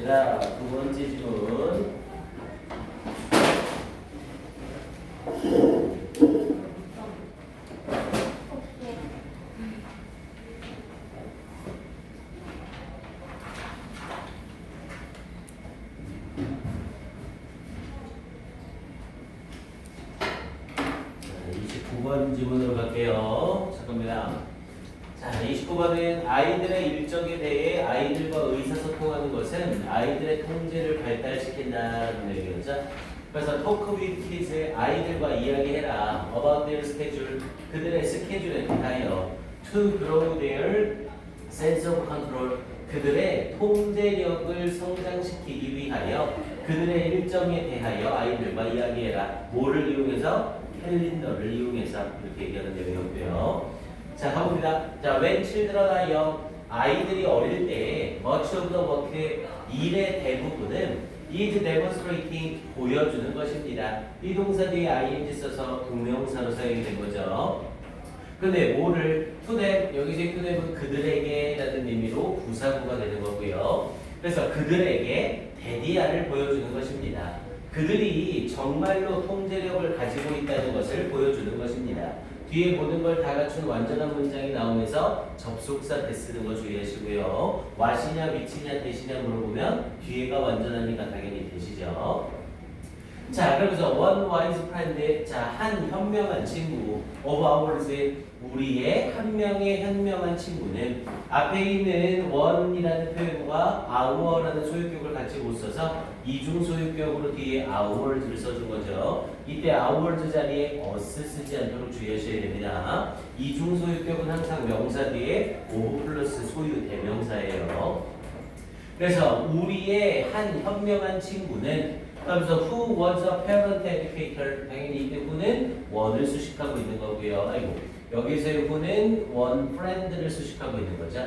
봅니다. 두 번째 질문. 질문으로 갈게요. 잠깐만요. 자, 29번은 아이들의 일정에 대해 아이들과 의사소통하는 것은 아이들의 통제를 발달시킨다는 얘기죠. 그래서 talk with kids, 아이들과 이야기해라. about their schedule, 그들의 스케줄에 대하여. to grow their sense of control, 그들의 통제력을 성장시키기 위하여 그들의 일정에 대하여 아이들과 이야기해라. 뭐를 이용해서? 캘린더를 이용해서 이렇게 얘기하는 내용이었고요. 자, 가봅니다. 자, when children are young, 아이들이 어릴 때 much of the work, 일의 대부분은 is demonstrating, 보여주는 것입니다. 이 동사 뒤에 ing 써서 동명사로 사용이 된 거죠. 근데 뭐를 to them, 여기서 to them은 그들에게 라는 의미로 부사구가 되는 거고요. 그래서 그들에게 대디아를 보여주는 것입니다. 그들이 정말로 통제력을 가지고 있다는 것을 보여주는 것입니다. 뒤에 모든 걸 다 갖춘 완전한 문장이 나오면서 접속사 대 쓰는 거 주의하시고요. 와시냐, 위치냐, 대시냐 물어보면 뒤에가 완전하니까 당연히 대시죠. 자, 그러면서 one wise friend, 자, 한 현명한 친구, of ours, 우리의 한 명의 현명한 친구는 앞에 있는 one이라는 표현과 our라는 소유격을 같이 못 써서 이중 소유격으로 뒤에 ours를 써준 거죠. 이때 ours 자리에 us 쓰지 않도록 주의하셔야 됩니다. 이중 소유격은 항상 명사 뒤에 of 플러스 소유 대명사예요. 그래서 우리의 한 현명한 친구는 그러면서 who was a parent educator, 당연히 이때 who는 one을 수식하고 있는 거고요. 아이고, 여기서의 who는 one friend를 수식하고 있는 거죠.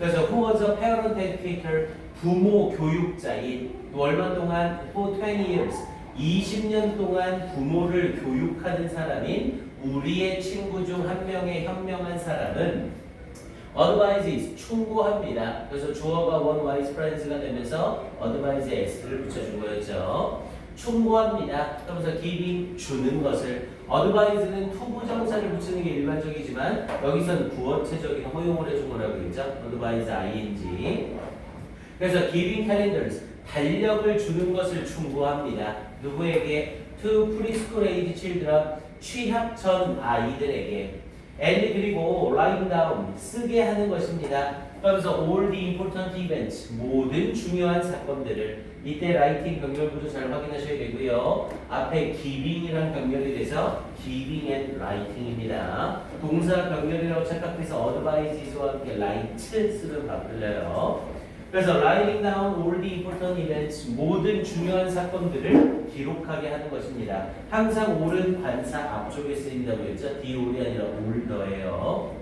그래서 who was a parent educator, 부모 교육자인 얼마 동안 for 20 years, 20년 동안 부모를 교육하는 사람인 우리의 친구 중 한 명의 현명한 사람은 advises, 충고합니다. 그래서 주어가 one wise friends가 되면서 advise에 s를 붙여준 거였죠. 충고합니다. 그러면서 giving, 주는 것을. advise는 투부정사를 붙이는 게 일반적이지만 여기서는 구어체적인 허용을 해준 거라고 그랬죠. advise ing. 그래서 giving calendars, 달력을 주는 것을 충고합니다. 누구에게? to preschool age children, 취학 전 아이들에게. and 그리고 write down, 쓰게 하는 것입니다. 그러면서 all the important events, 모든 중요한 사건들을. 이때 writing 병렬구도 잘 확인하셔야 되고요. 앞에 giving이랑 병렬이 돼서 giving and writing입니다. 동사 병렬이라고 착각해서 advise와 함께 write 쓰면 바꿀려요. 그래서 writing down all the important events, 모든 중요한 사건들을 기록하게 하는 것입니다. 항상 all은 관사 앞쪽에 쓰인다고 했죠. the all이 아니라 all the예요.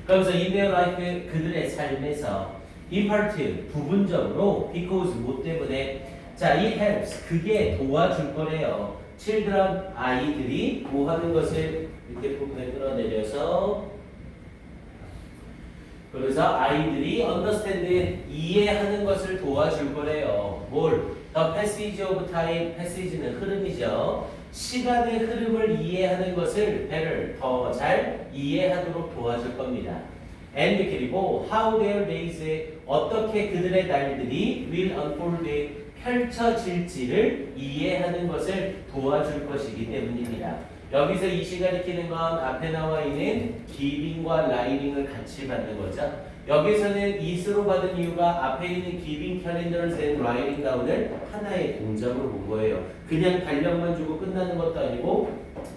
그러면서 in their life, 그들의 삶에서 in part, 부분적으로 because, 뭐 때문에 자, it helps, 그게 도와줄 거래요. children, 아이들이 뭐 하는 것을 이렇게 부분에 끌어내려서 그래서 아이들이 understand, 이해하는 것을 도와줄 거래요. 뭘? The passage of time, passage는 흐름이죠. 시간의 흐름을 이해하는 것을 better, 더 잘 이해하도록 도와줄 겁니다. And 그리고 how their days, 어떻게 그들의 날들이 will unfold, 펼쳐질지를 이해하는 것을 도와줄 것이기 때문입니다. 여기서 이시 가리키는 건 앞에 나와 있는 giving과 writing을 같이 받는 거죠. 여기서는 is로 받은 이유가 앞에 있는 giving calendars and writing down을 하나의 동작으로 본 거예요. 그냥 달력만 주고 끝나는 것도 아니고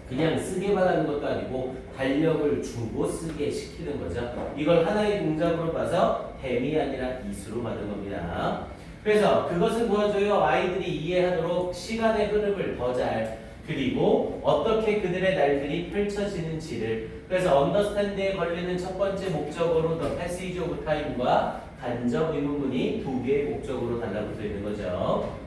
그냥 쓰게만 하는 것도 아니고 달력을 주고 쓰게 시키는 거죠. 이걸 하나의 동작으로 봐서 댐이 아니라 is로 받은 겁니다. 그래서 그것을 도와줘요. 아이들이 이해하도록 시간의 흐름을 더 잘, 그리고 어떻게 그들의 날들이 펼쳐지는지를. 그래서 understand에 걸리는 첫 번째 목적어로 the passage of time과 간접 의문문이 두 개의 목적으로 달라붙어 있는 거죠.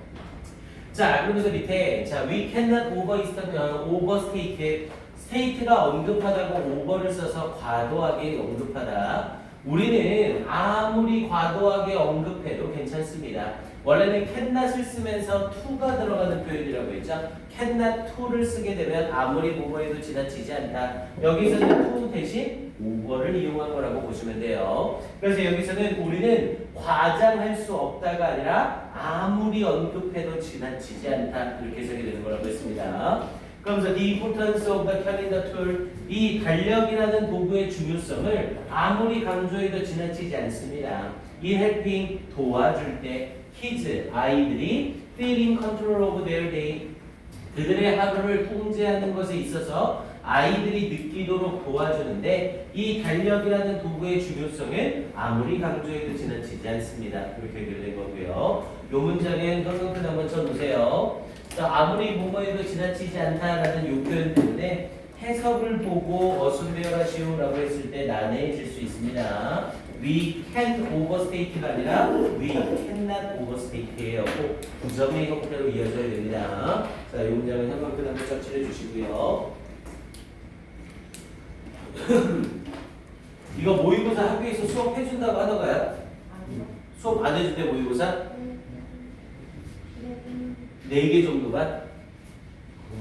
자, 그러면서 밑에 자, we cannot overstate, state가 언급하다고 over를 써서 과도하게 언급하다. 우리는 아무리 과도하게 언급해도 괜찮습니다. 원래는 cannot을 쓰면서 to가 들어가는 표현이라고 했죠. cannot to를 쓰게 되면 아무리 뭐뭐해도 지나치지 않다. 여기서는 to 대신 over를 이용한 거라고 보시면 돼요. 그래서 여기서는 우리는 과장할 수 없다가 아니라 아무리 언급해도 지나치지 않다. 이렇게 해석이 되는 거라고 했습니다. 그러면서 the importance of the calendar tool, 이 달력이라는 도구의 중요성을 아무리 강조해도 지나치지 않습니다. in helping, 도와줄 때 kids, 아이들이 feel in control of their day, 그들의 하루를 통제하는 것에 있어서 아이들이 느끼도록 도와주는데 이 달력이라는 도구의 중요성은 아무리 강조해도 지나치지 않습니다. 이렇게 연결된 거고요. 이 문장은 형용편 한번 쳐보세요. 아무리 뭐뭐해도 지나치지 않다라는 요 표현 때문에 해석을 보고 어순배열하시오라고 했을 때 난해해질 수 있습니다. We can't overstate가 아니라 we cannot overstate예요. 꼭 부정의 형태로 이어져야 됩니다. 자, 이 문장은 형용편 한번 척칠해 주시고요. 이거 모의고사 학교에서 수업 해준다고 하던가요? 수업 안 해줄 때 모의고사? 4개 정도만?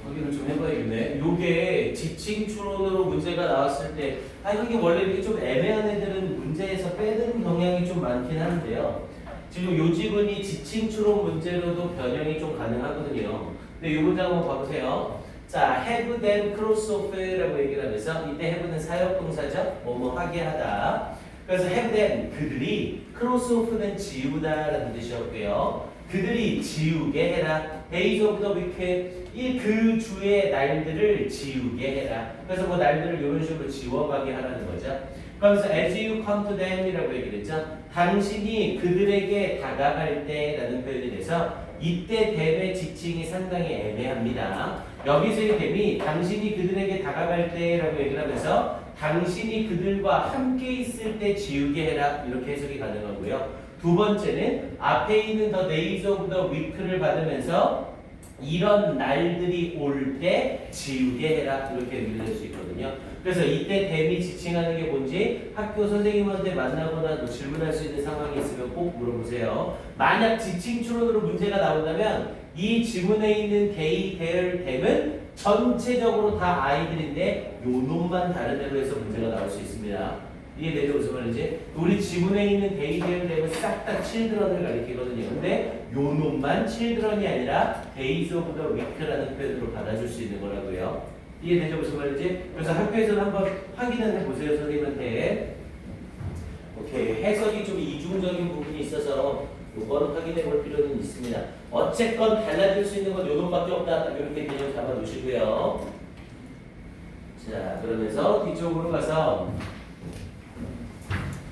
확인을 좀 해봐야겠네. 요게 지칭 추론으로 문제가 나왔을 때, 이게 원래 이렇게 좀 애매한 애들은 문제에서 빼는 경향이 좀 많긴 한데요. 지금 요 지문이 지칭 추론 문제로도 변형이 좀 가능하거든요. 근데 요 문장 한번 봐보세요. 자, have them cross off라고 얘기를 하면서 이때 have는 사역동사죠. 뭐뭐 하게 하다. 그래서 have them, 그들이 cross off는 지우다라는 뜻이었고요. 그들이 지우게 해라. days of the week, 그 주의 날들을 지우게 해라. 그래서 그 날들을 이런 식으로 지워가게 하라는 거죠. 그러면서 as you come to them이라고 얘기를 했죠. 당신이 그들에게 다가갈 때라는 표현이 돼서 이때 them의 지칭이 상당히 애매합니다. 여기서의 them이 당신이 그들에게 다가갈 때라고 얘기를 하면서 당신이 그들과 함께 있을 때 지우게 해라. 이렇게 해석이 가능하고요. 두 번째는 앞에 있는 the days of the week를 받으면서 이런 날들이 올 때 지우게 해라. 이렇게 연결될 수 있거든요. 그래서 이때 them이 지칭하는 게 뭔지 학교 선생님한테 만나거나 질문할 수 있는 상황이 있으면 꼭 물어보세요. 만약 지칭 추론으로 문제가 나온다면 이 지문에 있는 they, their, them은 전체적으로 다 아이들인데 요 놈만 다른 데로 해서 문제가 나올 수 있습니다. 이해되죠? 무슨 말인지? 우리 지문에 있는 they, their, them은 싹 다 children을 가리키거든요. 근데 요 놈만 children이 아니라 days of the week라는 표현으로 받아줄 수 있는 거라고요. 이해되죠? 무슨 말인지? 그래서 학교에서는 한번 확인을 해보세요. 선생님한테. 오케이. 해석이 좀 이중적인 부분이 있어서 요거는 확인해 볼 필요는 있습니다. 어쨌건 달라질 수 있는 건 요 놈밖에 없다. 이렇게 개념 잡아 놓으시고요. 자, 그러면서 뒤쪽으로 가서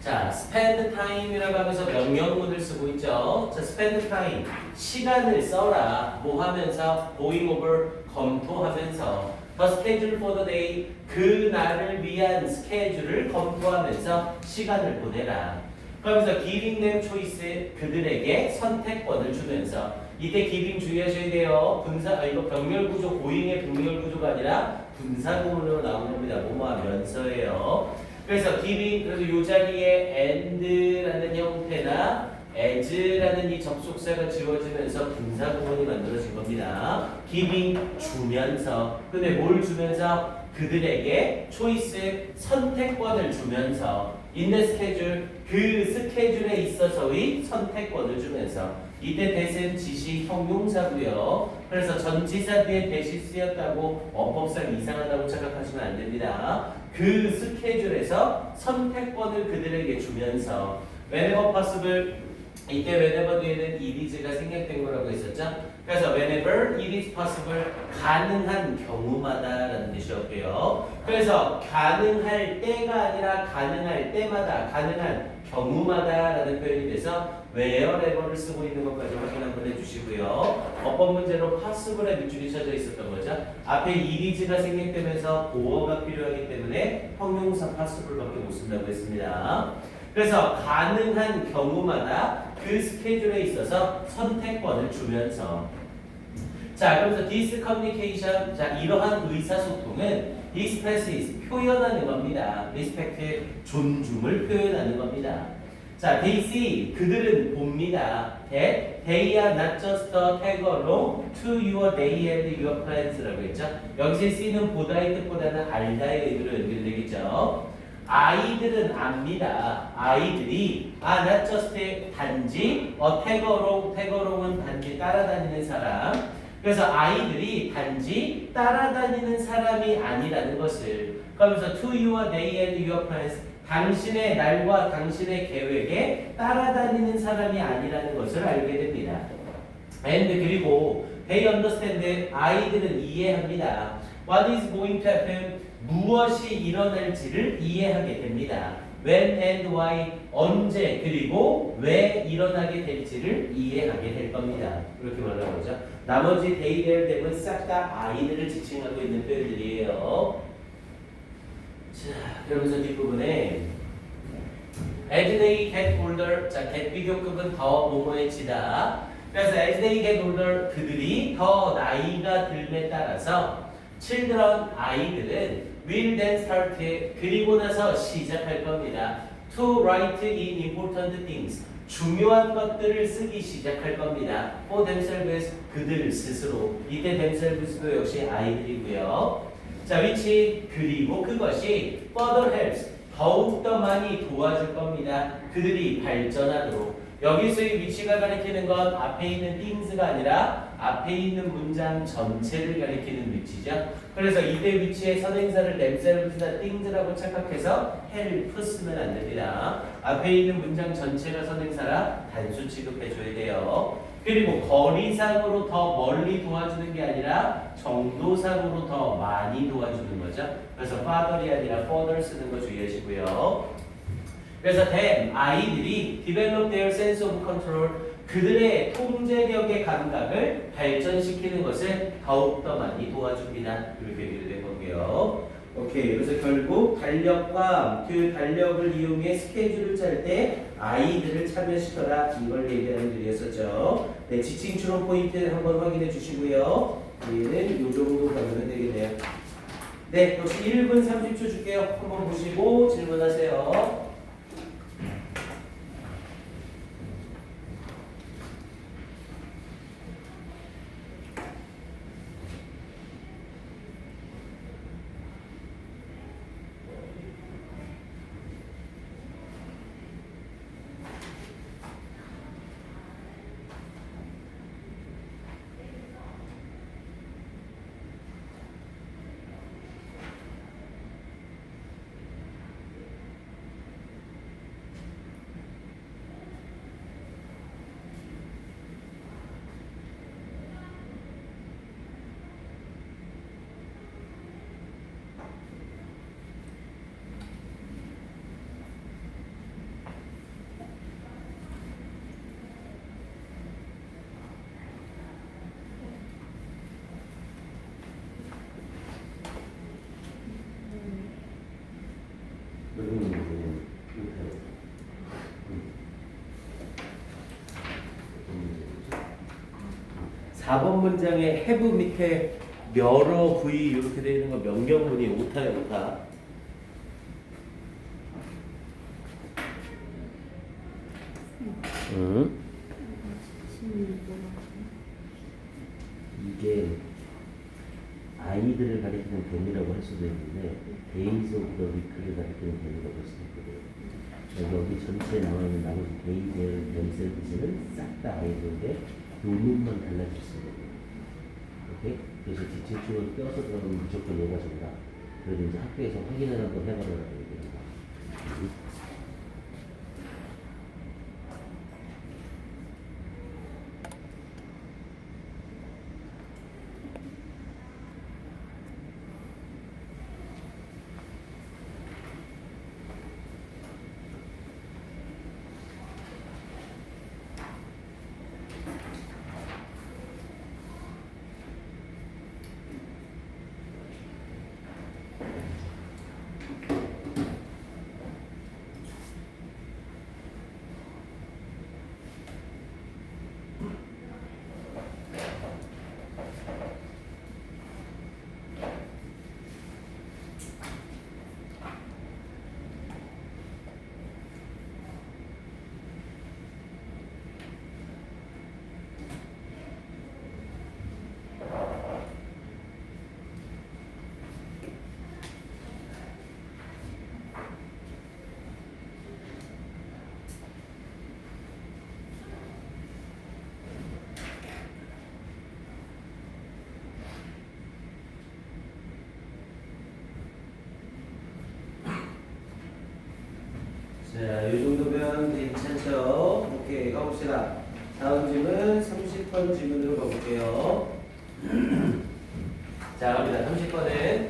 자, spend time이라고 하면서 명령문을 쓰고 있죠. 자, spend time, 시간을 써라. 뭐 하면서? going over, 검토하면서. the schedule for the day, 그 날을 위한 스케줄을 검토하면서 시간을 보내라. 그러면서 giving them choice, 그들에게 선택권을 주면서. 이때 giving 주의하셔야 돼요. 이거 병렬구조, going의 병렬구조가 아니라 분사구문으로 나오는 겁니다. 뭐뭐 하면서예요. 그래서 giving, 그래서 이 자리에 and라는 형태나 as라는 이 접속사가 지워지면서 분사구문이 만들어진 겁니다. giving, 주면서. 근데 뭘 주면서? 그들에게 choice, 선택권을 주면서. in the schedule, 그 스케줄에 있어서의 선택권을 주면서. 이때 that은 지시 형용사고요. 그래서 전치사 뒤에 that이 쓰였다고 어법상 이상하다고 착각하시면 안 됩니다. 그 스케줄에서 선택권을 그들에게 주면서 whenever possible, 이때 whenever 뒤에는 it is가 생략된 거라고 했었죠. 그래서 whenever it is possible, 가능한 경우마다 라는 뜻이었고요. 그래서 가능할 때가 아니라 가능할 때마다, 가능한 경우마다 라는 표현이 돼서 wherever를 쓰고 있는 것까지 확인 한번 해주시고요. 어법 문제로 possible에 밑줄이 쳐져 있었던 거죠. 앞에 it is가 생략되면서 보어가 필요하기 때문에 형용사 possible밖에 못 쓴다고 했습니다. 그래서 가능한 경우마다 그 스케줄에 있어서 선택권을 주면서. 자, 그러면서 this communication, 자, 이러한 의사소통은 expresses, 표현하는 겁니다. respect, 존중을 표현하는 겁니다. 자, they see 그들은 봅니다. that they are not just a tag along to your day and your plans라고 했죠. 여기서 see는 보다의 뜻보다는 알다의 의미로 연결되겠죠. 아이들은 압니다. 아이들이 not just 단지 tag along은 단지 따라다니는 사람. 그래서 아이들이 단지 따라다니는 사람이 아니라는 것을. 그러면서 to your day and your plans 당신의 날과 당신의 계획에 따라다니는 사람이 아니라는 것을 알게 됩니다. And 그리고 they understand 아이들은 이해합니다. What is going to happen? 무엇이 일어날지를 이해하게 됩니다. When and why 언제 그리고 왜 일어나게 될지를 이해하게 될 겁니다. 이렇게 말하는 거죠. 나머지 they, their, them은 싹 다 아이들을 지칭하고 있는 표현들이에요. 자, 그러면서 뒷부분에 as they get older, 자, get 비교급은 더 뭐뭐해지다. 그래서 as they get older, 그들이 더 나이가 들에 따라서 children, 아이들은 will then start, 그리고 나서 시작할 겁니다. to write in important things, 중요한 것들을 쓰기 시작할 겁니다. for themselves, 그들 스스로. 이때 themselves도 역시 아이들이고요. 자, which 그리고 그것이 further helps 더욱더 많이 도와줄 겁니다. 그들이 발전하도록. 여기서의 위치가 가리키는 건 앞에 있는 things가 아니라 앞에 있는 문장 전체를 가리키는 위치죠. 그래서 이때 위치에 선행사를 themselves나 things라고 착각해서 help 쓰면 안 됩니다. 앞에 있는 문장 전체가 선행사라 단수 취급해줘야 돼요. 그리고 거리상으로 더 멀리 도와주는 게 아니라 정도상으로 더 많이 도와주는 거죠. 그래서 father이 아니라 further 쓰는 거 주의하시고요. 그래서 them, 아이들이 develop their sense of control, 그들의 통제력의 감각을 발전시키는 것을 더욱더 많이 도와줍니다. 이렇게 얘기를 해볼게요. 오케이. 그래서 결국 달력과 그 달력을 이용해 스케줄을 짤 때 아이들을 참여시켜라. 이걸 얘기하는 글이었었죠. 네, 지칭 추론 포인트 한번 확인해 주시고요. 얘는 이 정도 가면 되겠네요. 네, 역시 1분 30초 줄게요. 한번 보시고 질문하세요. 사 번 문장에 have 밑에 여러 부위 이렇게 되어 있는 거 명령문이 오타야 오타. 이게 아이들을 가리키는 개념이라고 할 수도 있는데 days of the week를 가리키는 개념이라고 할 수도 있거든요. 여기 전체에 나와 있는 나머지 day, their, themselves는 싹 다 아이들인데 요문만 달라질 수 있거든요. 오케이? 그래서 지칭축을 껴서 들어가면 무조건 얘가 정답. 그래도 이제 학교에서 확인을 한번 해봐라라고 얘기합니다. 자, 이 정도면 괜찮죠? 오케이, 가봅시다. 다음 질문 30번 질문으로 가볼게요. 자, 갑니다. 30번은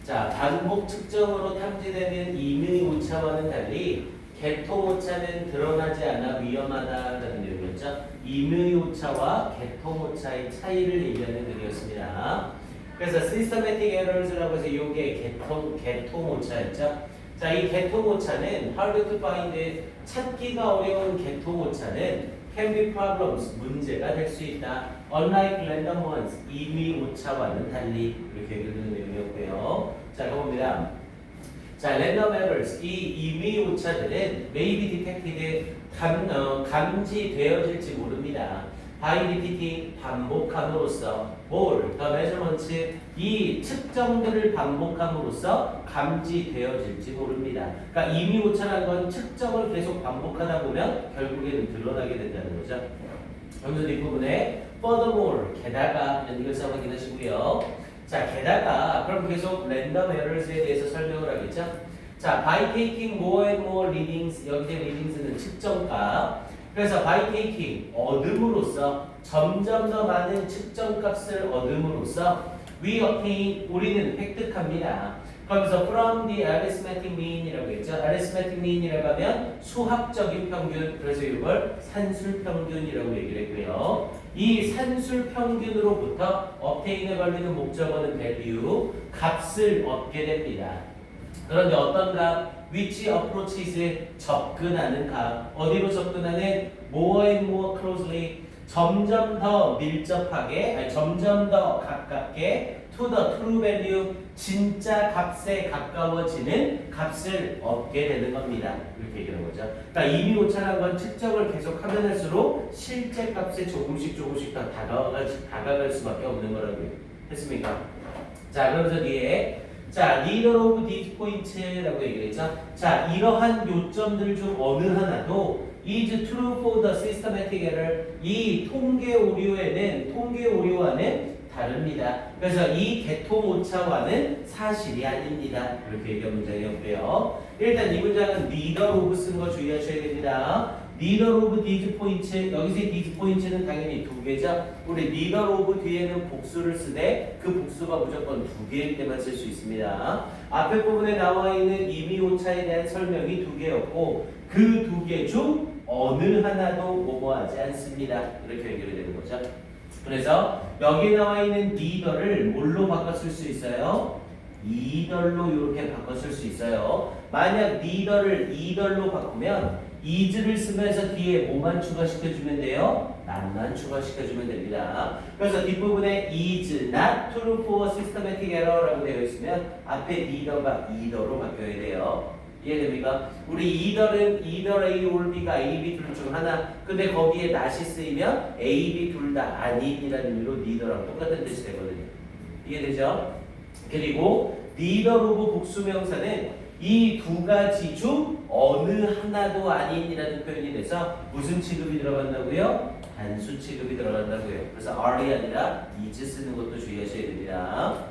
자, 반복 측정으로 탐지되는 임의 오차와는 달리 개통 오차는 드러나지 않아 위험하다라는 내용이었죠. 임의 오차와 개통 오차의 차이를 얘기하는 글이었습니다. 그래서 systematic errors라고 해서 이게 개통 오차였죠. 자, 이 개통 오차는 hard to find, 찾기가 어려운 개통 오차는 can be problems, 문제가 될 수 있다. Unlike random ones, 임의 오차와는 달리 이렇게 얘기하는 내용이었고요. 자, 가봅니다. 자, random errors, 이 임의 오차들은 may be detected, 감지되어질지 모릅니다. by repeating, 반복함으로써 more, the measurements, 이 측정들을 반복함으로써 감지되어질지 모릅니다. 그러니까 임의 오차라는 건 측정을 계속 반복하다 보면 결국에는 드러나게 된다는 거죠. 그래서 뒷부분에 furthermore, 게다가 이걸 써 확인하시고요. 자, 게다가 그럼 계속 랜덤 에러스에 대해서 설명을 하겠죠. 자, by taking more and more readings, 여기에 readings는 측정값. 그래서 by taking, 얻음으로써 점점 더 많은 측정값을 얻음으로써 we obtain, 우리는 획득합니다. 그러면서 from the arithmetic mean이라고 했죠. arithmetic mean이라고 하면 수학적인 평균, 그래서 이걸 산술평균이라고 얘기를 했고요. 이 산술평균으로부터 obtain에 걸리는 목적어는 value, 값을 얻게 됩니다. 그런데 어떤 값? which approaches, 접근하는 값. 어디로 접근하는? more and more closely, 점점 더 밀접하게, 아니, 점점 더 가깝게 to the true value, 진짜 값에 가까워지는 값을 얻게 되는 겁니다. 이렇게 얘기하는 거죠. 그러니까 임의 오차라는 건 측정을 계속하면 할수록 실제 값에 조금씩 더 다가갈 수밖에 없는 거라고요. 됐습니까? 자, 그러면서 뒤에 자, neither of these points라고 얘기했죠. 자, 이러한 요점들 중 어느 하나도 is true for the systematic error. 이 통계 오류와는 다릅니다. 그래서 이 개통 오차와는 사실이 아닙니다. 이렇게 얘기한 문장이었고요. 일단 이 문장은 neither of 쓴 거 주의하셔야 됩니다. neither of these points, 여기서 these points는 당연히 두 개죠. 우리 neither of 뒤에는 복수를 쓰되 그 복수가 무조건 두 개일 때만 쓸 수 있습니다. 앞에 부분에 나와 있는 임의 오차에 대한 설명이 두 개였고 그 두 개 중 어느 하나도 오버하지 않습니다. 이렇게 연결되는 거죠. 그래서 여기 나와 있는 neither를 뭘로 바꿔 쓸 수 있어요? either로 이렇게 바꿔 쓸 수 있어요. 만약 neither를 either로 바꾸면 is를 쓰면서 뒤에 뭐만 추가시켜주면 돼요? not만 추가시켜주면 됩니다. 그래서 뒷부분에 is not true for systematic error라고 되어 있으면 앞에 neither가 either로 바뀌어야 돼요. 이해됩니까? 우리 either은 either A or B가 A, B 둘 중 하나. 근데 거기에 not이 쓰이면 A, B 둘 다 아닌이라는 의미로 neither랑 똑같은 뜻이 되거든요. 이해되죠? 그리고 neither of 복수명사는 이 두 가지 중 어느 하나도 아닌이라는 표현이 돼서 무슨 취급이 들어간다고요? 단수 취급이 들어간다고요. 그래서 are이 아니라 is 쓰는 것도 주의하셔야 됩니다.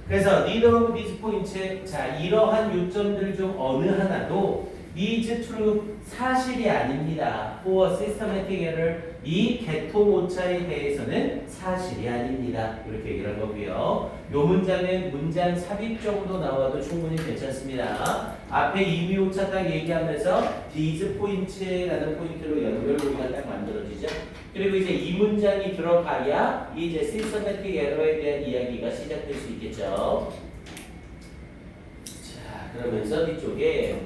그래서 neither of these points, 자, 이러한 요점들 중 어느 하나도 is true, 사실이 아닙니다. for systematic error, 이 개통 오차에 대해서는 사실이 아닙니다. 이렇게 얘기를 한 거고요. 요 문장은 문장 삽입 정도 나와도 충분히 괜찮습니다. 앞에 임의 오차 딱 얘기하면서 these points라는 포인트로 연결고리가 딱 만들어지죠. 그리고 이제 이 문장이 들어가야 이제 systematic error에 대한 이야기가 시작될 수 있겠죠. 자, 그러면서 뒤쪽에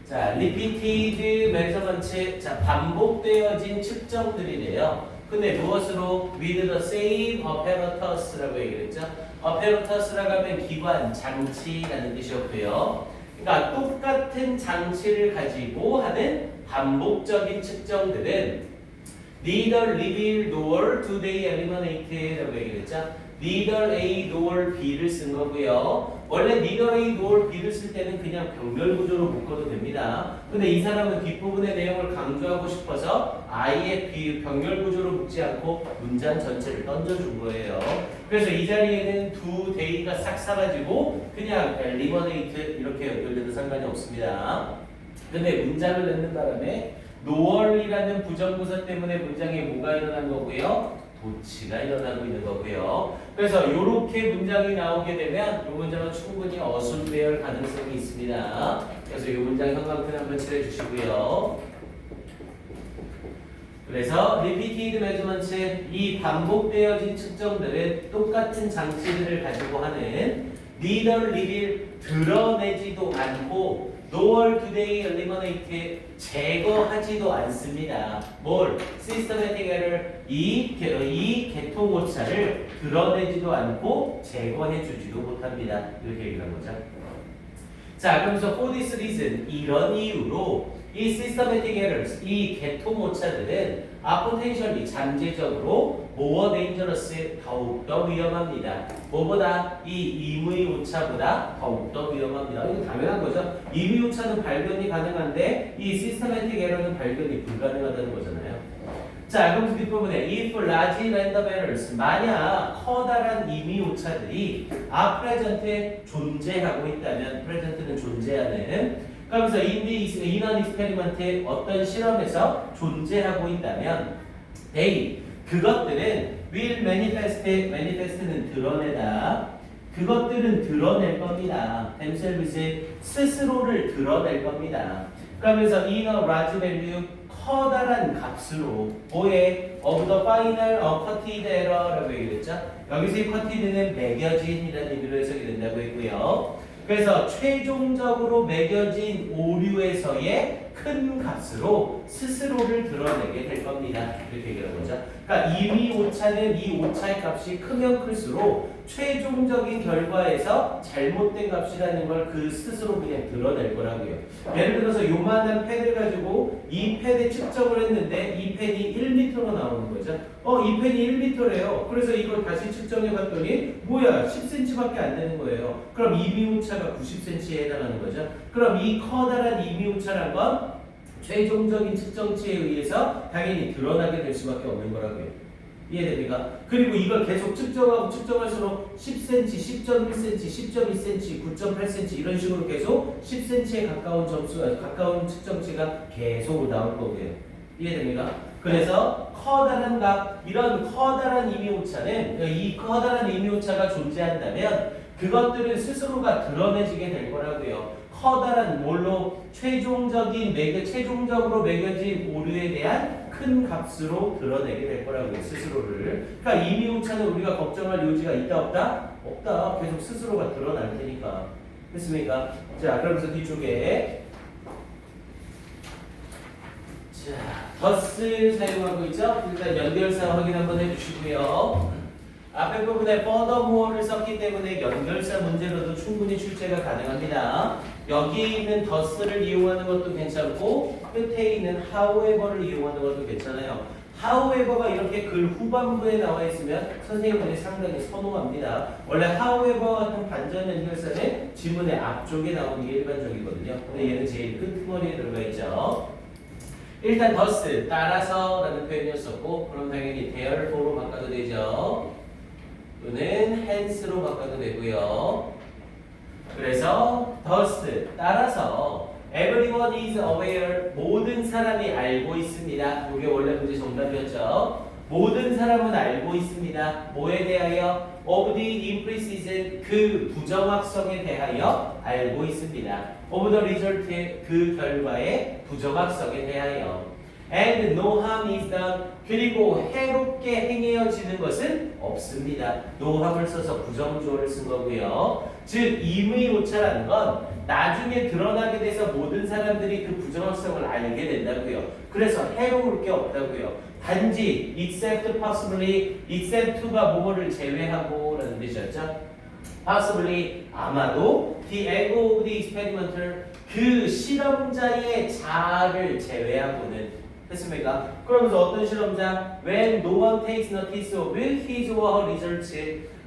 자, repeated measurements, 자, 반복되어진 측정들이래요. 근데 무엇으로? with the same apparatus라고 얘기했죠. apparatus라고 하면 기관, 장치라는 뜻이었고요. 그러니까 똑같은 장치를 가지고 하는 반복적인 측정들은 neither reveal nor do they eliminate라고 얘기했죠. neither A nor B를 쓴 거고요. 원래 neither A nor B를 쓸 때는 그냥 병렬 구조로 묶어도 됩니다. 근데 이 사람은 뒷부분의 내용을 강조하고 싶어서 아예 병렬 구조로 묶지 않고 문장 전체를 던져준 거예요. 그래서 이 자리에는 두 데이가 싹 사라지고 그냥 eliminate 이렇게 연결돼도 상관이 없습니다. 근데 문장을 넣는 바람에 노얼이라는 부정부사 때문에 문장에 뭐가 일어난 거고요? 도치가 일어나고 있는 거고요. 그래서 이렇게 문장이 나오게 되면 이 문장은 충분히 어순배열 가능성이 있습니다. 그래서 이 문장 형광펜 한번 칠해주시고요. 그래서 repeated measurement, 이 반복되어진 측정들은 똑같은 장치들을 가지고 하는 neither reveal, 드러내지도 않고 nor do they eliminate, 제거하지도 않습니다. 뭘? systematic error, 이 계통 오차를 드러내지도 않고 제거해주지도 못합니다. 이렇게 얘기한 거죠. 자, 그러면서 for this reason, 이런 이유로 이 systematic errors, 이 계통 오차들은 are potentially, 잠재적으로 more dangerous, 더욱더 위험합니다. 뭐보다? 이 임의 오차보다 더욱더 위험합니다. 이거 당연한 거죠. 임의 오차는 발견이 가능한데 이 systematic error는 발견이 불가능하다는 거잖아요. 자, 그럼 뒷부분에 if large random errors, 만약 커다란 임의 오차들이 are present, 존재하고 있다면, present는 존재하는, 그러면서 in an experiment, 어떤 실험에서 존재하고 있다면 they, 그것들은 will manifest는 드러내다, 그것들은 드러낼 겁니다. themselves, 스스로를 드러낼 겁니다. 그러면서 in a large value, 커다란 값으로 뭐에 of the final quantitative error라고 얘기했죠. 여기서 이 quantitativ는 매겨진이라는 의미로 해석이 된다고 했고요. 그래서 최종적으로 매겨진 오류에서의 큰 값으로 스스로를 드러내게 될 겁니다. 이렇게 얘기하는 거죠. 그러니까 임의 오차는 이 오차의 값이 크면 클수록 최종적인 결과에서 잘못된 값이라는 걸 그 스스로 그냥 드러낼 거라고요. 예를 들어서 요만한 펜을 가지고 이 펜에 측정을 했는데 이 펜이 1m로 나오는 거죠. 이 펜이 1m래요. 그래서 이걸 다시 측정해 봤더니 뭐야 10cm밖에 안 되는 거예요. 그럼 임의 오차가 90cm에 해당하는 거죠. 그럼 이 커다란 임의 오차란 건 최종적인 측정치에 의해서 당연히 드러나게 될 수밖에 없는 거라고요. 이해됩니까? 그리고 이걸 계속 측정하고 측정할수록 10cm, 10.1cm, 10.2cm, 9.8cm 이런 식으로 계속 10cm에 가까운 가까운 측정치가 계속 나올 거고요. 이해됩니까? 그래서 커다란 값, 이런 커다란 임의 오차는, 이 커다란 임의 오차가 존재한다면 그것들은 스스로가 드러내지게 될 거라고요. 커다란 뭘로 최종적으로 매겨진 오류에 대한 큰 값으로 드러내게 될 거라고요. 스스로를. 그러니까 임의 오차는 우리가 걱정할 요지가 있다 없다? 없다. 계속 스스로가 드러날 테니까. 됐습니까? 자, 그러면서 뒤쪽에 자, 더스 사용하고 있죠? 일단 연결사 확인 한번 해주시고요. 앞에 부분에 furthermore를 썼기 때문에 연결사 문제로도 충분히 출제가 가능합니다. 여기 있는 더스를 이용하는 것도 괜찮고 끝에 있는 however를 이용하는 것도 괜찮아요. however가 이렇게 글 후반부에 나와 있으면 선생님들이 상당히 선호합니다. 원래 however 같은 반전 연결사는 지문의 앞쪽에 나오는 게 일반적이거든요. 근데 얘는 제일 끝머리에 들어가 있죠. 일단 thus, 따라서 라는 표현이었었고 그럼 당연히 therefore로 바꿔도 되죠. 또는 hence로 바꿔도 되고요. 그래서 thus, 따라서 everyone is aware, 모든 사람이 알고 있습니다. 이게 원래 문제 정답이었죠. 모든 사람은 알고 있습니다. 뭐에 대하여? of the imprecision, 그 부정확성에 대하여 알고 있습니다. of the result, 그 결과의 부정확성에 대하여. and no harm is done, 그리고 해롭게 행해지는 것은 없습니다. no harm을 써서 부정조어를 쓴 거고요. 즉 임의 오차라는 건 나중에 드러나게 돼서 모든 사람들이 그 부정확성을 알게 된다고요. 그래서 해로울 게 없다고요. 단지 except possibly, except가 뭐뭐를 제외하고 라는 뜻이었죠. possibly, 아마도 the ego of the experimenter, 그 실험자의 자아를 제외하고는. 됐습니까? 그러면서 어떤 실험자? When no one takes notice of his or her results,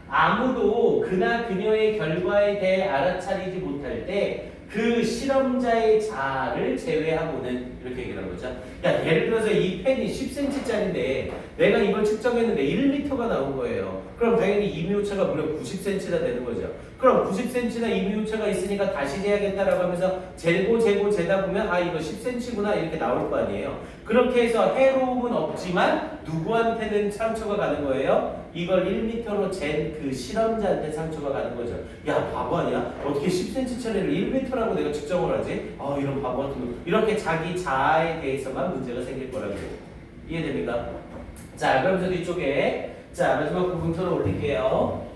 아무도 그나 그녀의 결과에 대해 알아차리지 못할 때 그 실험자의 자아를 제외하고는, 이렇게 얘기하는 거죠. 야, 예를 들어서 이 펜이 10cm짜리인데 내가 이걸 측정했는데 1m가 나온 거예요. 그럼 당연히 임의 오차가 무려 90cm나 되는 거죠. 그럼 90cm나 임의 오차가 있으니까 다시 재야겠다라고 하면서 재고 재다 보면 아 이거 10cm구나 이렇게 나올 거 아니에요. 그렇게 해서 해로움은 없지만 누구한테는 상처가 가는 거예요? 이걸 1m로 잰 그 실험자한테 상처가 가는 거죠. 야 바보 아니야? 어떻게 10cm짜리를 1m라고 내가 측정을 하지? 아 이런 바보 같은 거. 이렇게 자기 자아에 대해서만 문제가 생길 거라고. 이해됩니까? 자 그러면서 뒤쪽에 자 마지막 부분 털어 올릴게요.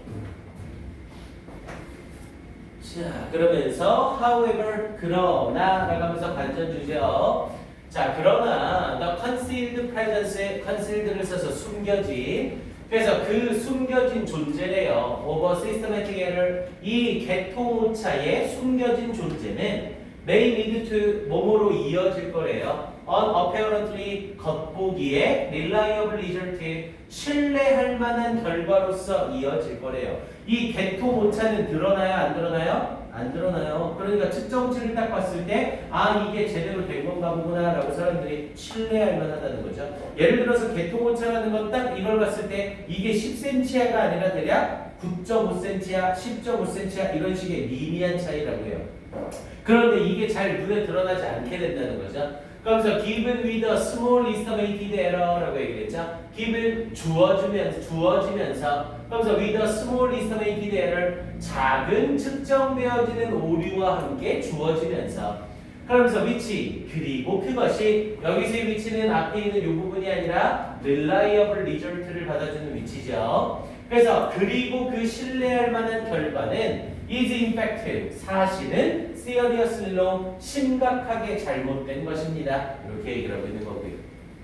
자 그러면서 however 그러나 나가면서 반전 주죠. 자 그러나 the concealed presence에 concealed를 써서 숨겨진 그래서 그 숨겨진 존재래요. over systematic error 이 개통오차의 숨겨진 존재는 may lead to 뭐뭐로 이어질 거래요. unapparently 겉보기에 reliable result 신뢰할 만한 결과로서 이어질 거래요. 이 개통오차는 드러나요? 안 드러나요? 안 드러나요. 그러니까 측정치를 딱 봤을 때 아 이게 제대로 된 건가 보구나 라고 사람들이 신뢰할 만하다는 거죠. 예를 들어서 개통오차라는 건 딱 이걸 봤을 때 이게 10cm가 아니라 대략 9.5cm야 10.5cm야 이런 식의 미미한 차이라고 해요. 그런데 이게 잘 눈에 드러나지 않게 된다는 거죠. 그러면서 given with a small estimated error라고 얘기했죠. given 주어지면서 그러면서 with a small estimated error 작은 측정되어지는 오류와 함께 주어지면서 그러면서 위치 그리고 그것이 여기서의 위치는 앞에 있는 이 부분이 아니라 reliable result를 받아주는 위치죠. 그래서 그리고 그 신뢰할 만한 결과는 is in fact 사실은 seriously wrong 심각하게 잘못된 것입니다. 이렇게 얘기를 하고 있는 거고요.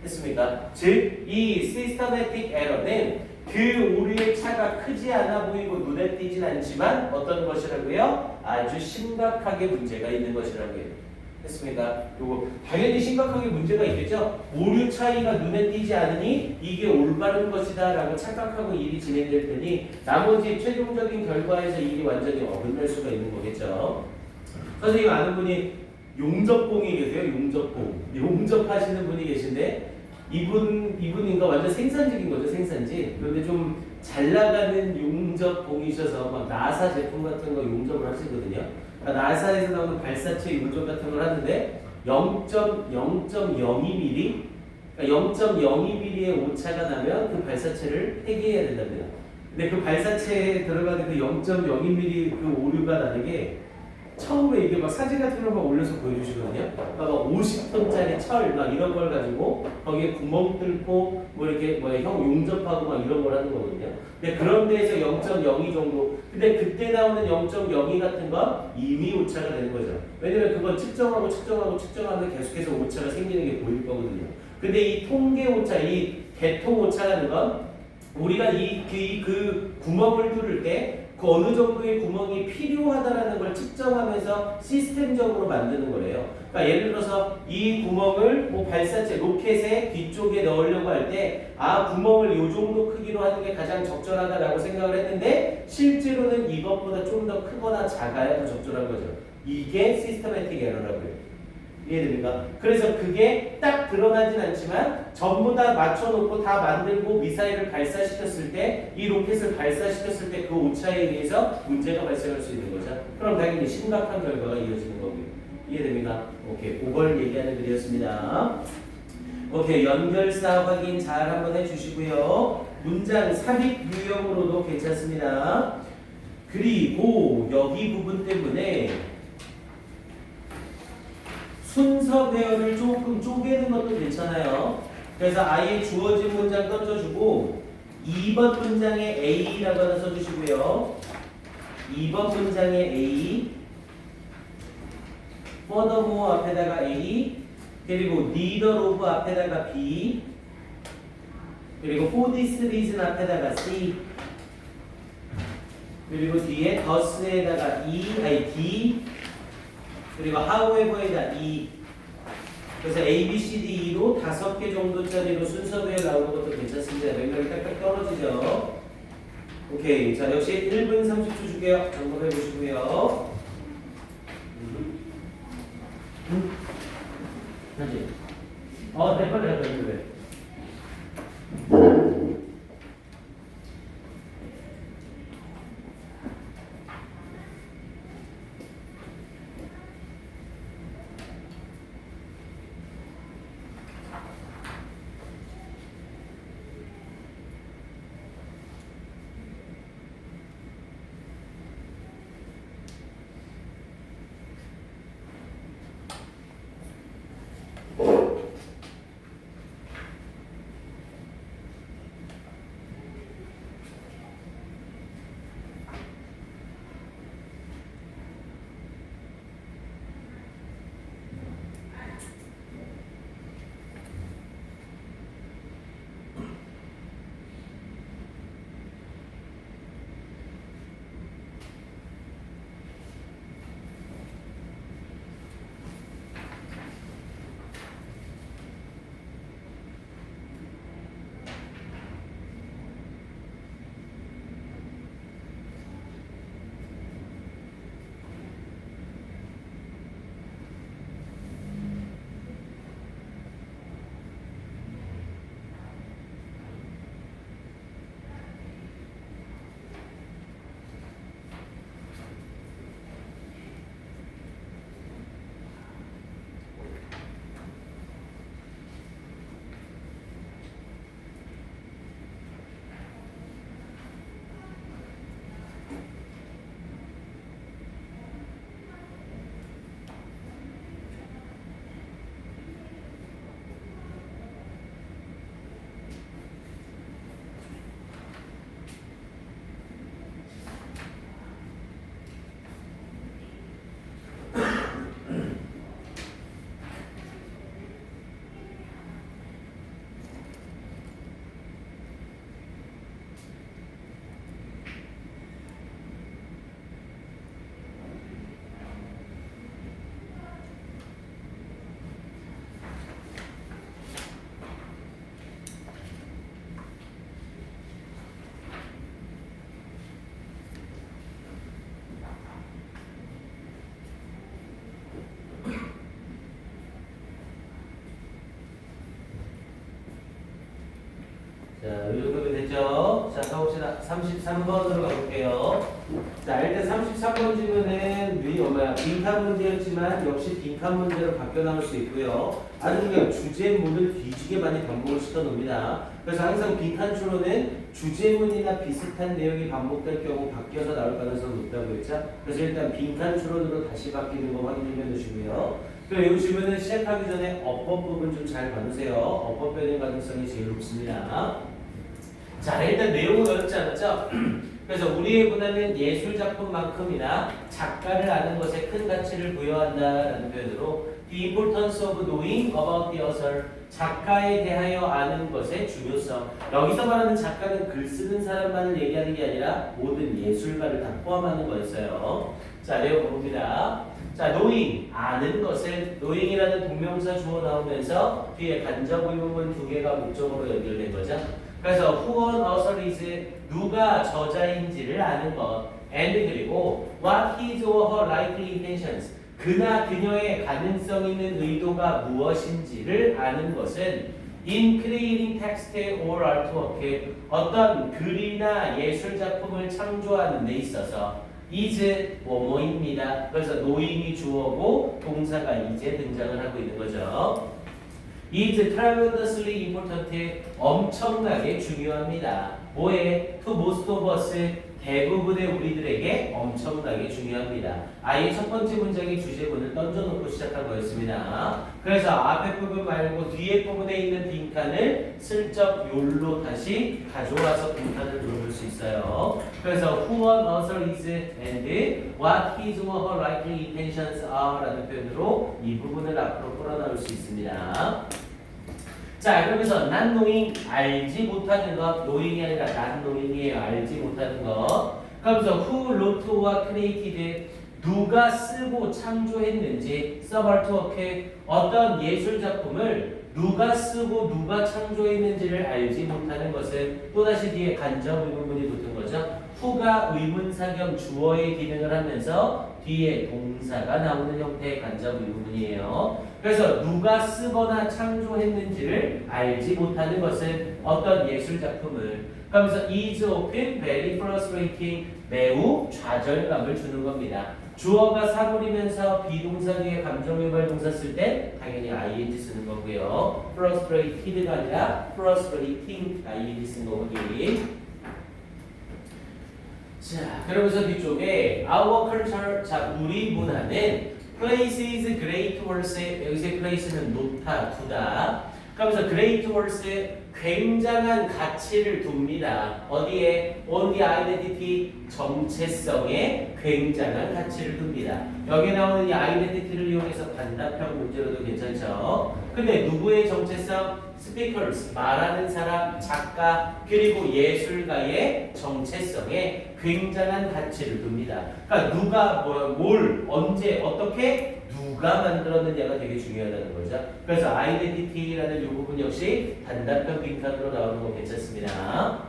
됐습니까? 즉 이 systematic error는 그 오류의 차가 크지 않아 보이고 눈에 띄진 않지만 어떤 것이라고요? 아주 심각하게 문제가 있는 것이라고요. 됐습니까? 요거 당연히 심각하게 문제가 있겠죠? 오류 차이가 눈에 띄지 않으니 이게 올바른 것이다 라고 착각하고 일이 진행될 테니 나머지 최종적인 결과에서 일이 완전히 어긋날 수가 있는 거겠죠. 선생님 아는 분이 용접공이 계세요. 용접하시는 분이 계신데 이분인가 완전 생산직인 거죠. 생산직. 그런데 좀 잘 나가는 용접공이셔서 막 나사 제품 같은 거 용접을 하시거든요. 그러니까 나사에서 나오는 발사체 용접 같은 걸 하는데 0.02mm 그러니까 0.02mm의 오차가 나면 그 발사체를 폐기해야 된답니다. 근데 그 발사체에 들어가는 그 0.02mm 그 오류가 나는 게 처음에 이게 막 사진 같은 걸 막 올려서 보여주시거든요. 막 50톤짜리 철 막 이런 걸 가지고 거기에 구멍 뚫고 뭐 이렇게 뭐 형 용접하고 막 이런 걸 하는 거거든요. 근데 그런 데에서 0.02 정도. 근데 그때 나오는 0.02 같은 건 이미 오차가 되는 거죠. 왜냐면 그건 측정하면 계속해서 오차가 생기는 게 보일 거거든요. 근데 이 통계 오차, 이 개통 오차라는 건 우리가 그 구멍을 뚫을 때 그 어느 정도의 구멍이 필요하다라는 걸 측정하면서 시스템적으로 만드는 거예요. 그러니까 예를 들어서 이 구멍을 뭐 발사체 로켓의 뒤쪽에 넣으려고 할 때 아 구멍을 이 정도 크기로 하는 게 가장 적절하다라고 생각을 했는데 실제로는 이것보다 좀 더 크거나 작아야 더 적절한 거죠. 이게 시스테매틱 에러라고 해요. 이해됩니까? 그래서 그게 딱 드러나진 않지만 전부 다 맞춰놓고 다 만들고 미사일을 발사시켰을 때 이 로켓을 발사시켰을 때 그 오차에 의해서 문제가 발생할 수 있는 거죠. 그럼 당연히 심각한 결과가 이어지는 거고요. 이해됩니까? 오케이, 그걸 얘기하는 글이었습니다. 오케이, 연결사 확인 잘 한번 해주시고요. 문장 삽입 유형으로도 괜찮습니다. 그리고 여기 부분 때문에 순서 배열을 조금 쪼개는 것도 괜찮아요. 그래서 아예 주어진 문장 던져주고 2번 문장에 A라고 하나 써주시고요. 2번 문장에 A furthermore 앞에다가 A 그리고 neither of 앞에다가 B 그리고 for this reason 앞에다가 C 그리고 뒤에 thus에다가 D 그리고 however에다 E 그래서 A, B, C, D, E로 5개 정도짜리로 순서대로 나오는 것도 괜찮습니다. 맥락이 딱딱 떨어지죠. 오케이. 자, 역시 1분 30초 줄게요. 점검해 보시고요. 다시. 네, 빨리. 자, 이 정도면 됐죠? 자, 가봅시다. 33번으로 가볼게요. 자, 일단 33번 질문은 빈칸 문제였지만 역시 빈칸 문제로 바뀌어 나올 수 있고요. 아주 중요한 주제문을 뒤지게 많이 반복을 시켜 놓습니다. 그래서 항상 빈칸 추론은 주제문이나 비슷한 내용이 반복될 경우 바뀌어서 나올 가능성이 높다고 했죠. 그래서 일단 빈칸 추론으로 다시 바뀌는 거 확인해 주시고요. 그리고 이 질문은 시작하기 전에 어법 부분 좀 잘 봐주세요. 어법 변형 가능성이 제일 높습니다. 자, 일단 내용은 어렵지 않았죠? 그래서 우리의 문화는 예술 작품만큼이나 작가를 아는 것에 큰 가치를 부여한다라는 표현으로 The importance of knowing about the author, 작가에 대하여 아는 것의 중요성. 여기서 말하는 작가는 글 쓰는 사람만을 얘기하는 게 아니라 모든 예술가를 다 포함하는 거였어요. 자, 내용 봅니다. 자, knowing, 아는 것을 knowing이라는 동명사 주어 나오면서 뒤에 간접 의문문 두 개가 목적으로 연결된 거죠. 그래서 who an author is, 누가 저자인지를 아는 것, and 그리고 what his or her likely intentions, 그나 그녀의 가능성 있는 의도가 무엇인지를 아는 것은 in creating text or artwork, 어떤 글이나 예술 작품을 창조하는 데 있어서 is 뭐뭐입니다. 그래서 knowing이 주어고 동사가 이제 등장을 하고 있는 거죠. is tremendously important, 엄청나게 중요합니다. 뭐에? to most of us, 대부분의 우리들에게 엄청나게 중요합니다. 아예 첫 번째 문장의 주제문을 던져놓고 시작한 거였습니다. 그래서 앞에 부분 말고 뒤에 부분에 있는 빈칸을 슬쩍 욜로 다시 가져와서 빈칸을 돌볼 수 있어요. 그래서 who an author is and what his or her likely intentions are 라는 표현으로 이 부분을 앞으로 끌어나올 수 있습니다. 자, 그러면서 not knowing, 알지 못하는 것, knowing이 아니라 not knowing이에요. 알지 못하는 것. 그러면서 who wrote or created, 누가 쓰고 창조했는지, subartwork, 어떤 예술 작품을 누가 쓰고 누가 창조했는지를 알지 못하는 것은 또다시 뒤에 간접 의문문이 붙은 거죠. who가 의문사 겸 주어의 기능을 하면서 뒤에 동사가 나오는 형태의 간접 의문문이에요. 그래서 누가 쓰거나 창조했는지를 알지 못하는 것은 어떤 예술 작품을, 그러면서 is often very frustrating, 매우 좌절감을 주는 겁니다. 주어가 사물이면서 비동사 뒤에 감정유발 동사 쓸 때 당연히 ing 쓰는 거고요. frustrated가 아니라 frustrating ing 쓰는 거고. 자, 그러면서 뒤쪽에 our culture, 자, 우리 문화는 places great worth, 여기서 place는 놓다, 두다. 그러면서 great worth, 굉장한 가치를 둡니다. 어디에? on the identity, 정체성에 굉장한 가치를 둡니다. 여기 나오는 이 identity를 이용해서 단답형 문제로도 괜찮죠. 근데 누구의 정체성? speakers, 말하는 사람, 작가, 그리고 예술가의 정체성에 굉장한 가치를 둡니다. 그러니까 누가 뭘 언제 어떻게 누가 만들었느냐가 되게 중요하다는 거죠. 그래서 identity라는 이 부분 역시 단답형 빈칸으로 나오는 거 괜찮습니다.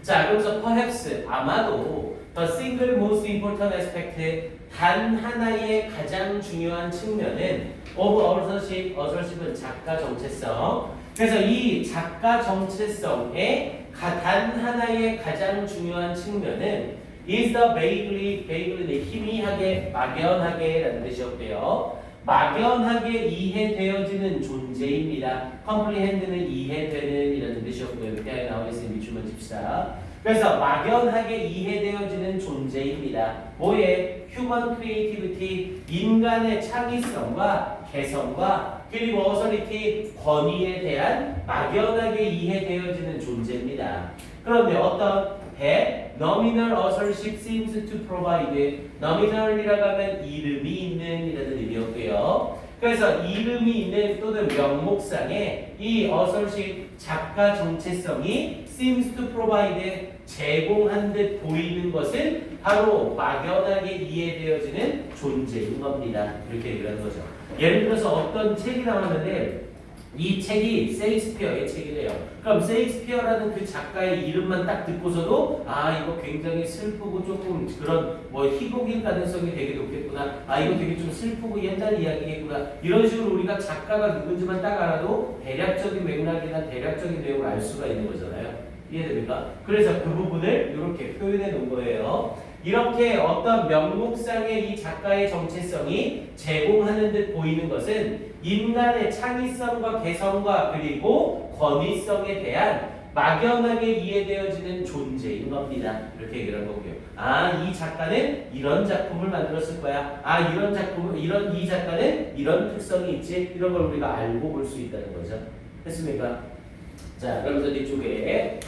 자, 그래서 perhaps, 아마도 the single most important aspect, 단 하나의 가장 중요한 측면은 of authorship은 작가 정체성. 그래서 이 작가 정체성의 단 하나의 가장 중요한 측면은 is the vaguely 희미하게, 막연하게 라는 뜻이었고요. 막연하게 이해되어지는 존재입니다. comprehend는 이해되는 이라는 뜻이었고요. 이렇게 나와 있으니 밑줄만 칩시다. 그래서 막연하게 이해되어지는 존재입니다. 뭐에? human creativity, 인간의 창의성과 개성과 그리고 authority, 권위에 대한 막연하게 이해되어지는 존재입니다. 그런데 어떤 nominal authorship seems to provide, nominal이라고 하면 이름이 있는 이라는 의미였고요. 그래서 이름이 있는 또는 명목상에 이 authorship, 작가 정체성이 seems to provide, 제공한 듯 보이는 것은 바로 막연하게 이해되어지는 존재인 겁니다. 이렇게 얘기하는 거죠. 예를 들어서 어떤 책이 나왔는데 이 책이 세익스피어의 책이래요. 그럼 세익스피어라는 그 작가의 이름만 딱 듣고서도 아 이거 굉장히 슬프고 조금 그런 뭐 희곡일 가능성이 되게 높겠구나. 아 이거 되게 좀 슬프고 옛날 이야기겠구나. 이런 식으로 우리가 작가가 누군지만 딱 알아도 대략적인 맥락이나 대략적인 내용을 알 수가 있는 거잖아요. 이해됩니까? 그래서 그 부분을 이렇게 표현해 놓은 거예요. 이렇게 어떤 명목상의 이 작가의 정체성이 제공하는 듯 보이는 것은 인간의 창의성과 개성과 그리고 권위성에 대한 막연하게 이해되어지는 존재인 겁니다. 이렇게 얘기를 한 거고요. 아, 이 작가는 이런 작품을 만들었을 거야. 아, 이런 작품은 이 작가는 이런 특성이 있지. 이런 걸 우리가 알고 볼 수 있다는 거죠. 됐습니까? 자, 그러면서 뒤쪽에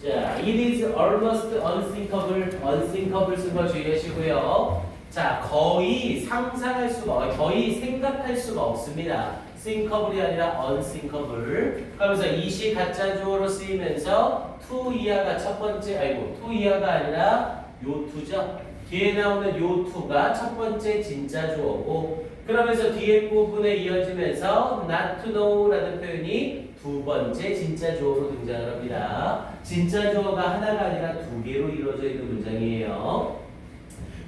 자, it is almost unthinkable, unthinkable 쓴 거 주의하시고요. 자, 거의 상상할 수가, 거의 생각할 수가 없습니다. thinkable이 아니라 unthinkable. 그러면서 이시 가짜 주어로 쓰이면서 to 이하가 첫 번째, to 이하가 아니라 요 to죠. 뒤에 나오는 요 to가 첫 번째 진짜 주어고, 그러면서 뒤에 부분에 이어지면서 not to know라는 표현이 두 번째 진짜 주어로 등장을 합니다. 진짜 주어가 하나가 아니라 두 개로 이루어져 있는 문장이에요.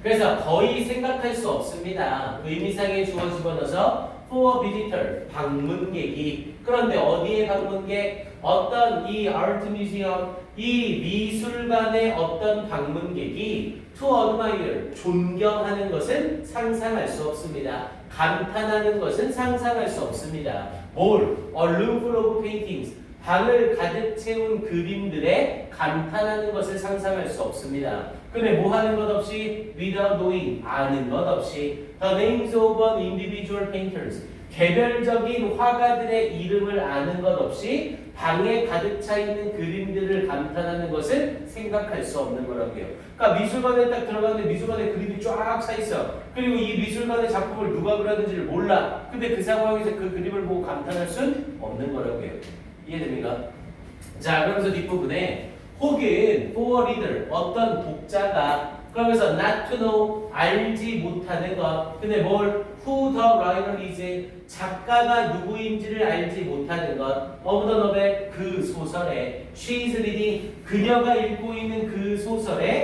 그래서 거의 생각할 수 없습니다. 의미상의 주어 집어넣어서 for visitor, 방문객이. 그런데 어디에 방문객? 어떤 이 art museum, 이 미술관의 어떤 방문객이 to admire, 존경하는 것은 상상할 수 없습니다. 감탄하는 것은 상상할 수 없습니다. 뭘? A room full of paintings. 방을 가득 채운 그림들에 감탄하는 것을 상상할 수 없습니다. 근데 뭐 하는 것 없이 without knowing, 아는 것 없이 the names of individual painters, 개별적인 화가들의 이름을 아는 것 없이 방에 가득 차 있는 그림들을 감탄하는 것을 생각할 수 없는 거라고요. 그러니까 미술관에 딱 들어가는데 미술관에 그림이 쫙 차 있어. 그리고 이 미술관의 작품을 누가 그렸는지를 몰라. 근데 그 상황에서 그 그림을 보고 감탄할 수는 없는 거라고요. 이해됩니까? 자, 그러면서 뒷부분에 혹은 for reader, 어떤 독자가 그러면서 not to know, 알지 못하는 것. 근데 뭘? who the writer is, 작가가 누구인지를 알지 못하는 것. of the novel, 그 소설에 she is reading, 그녀가 읽고 있는 그 소설에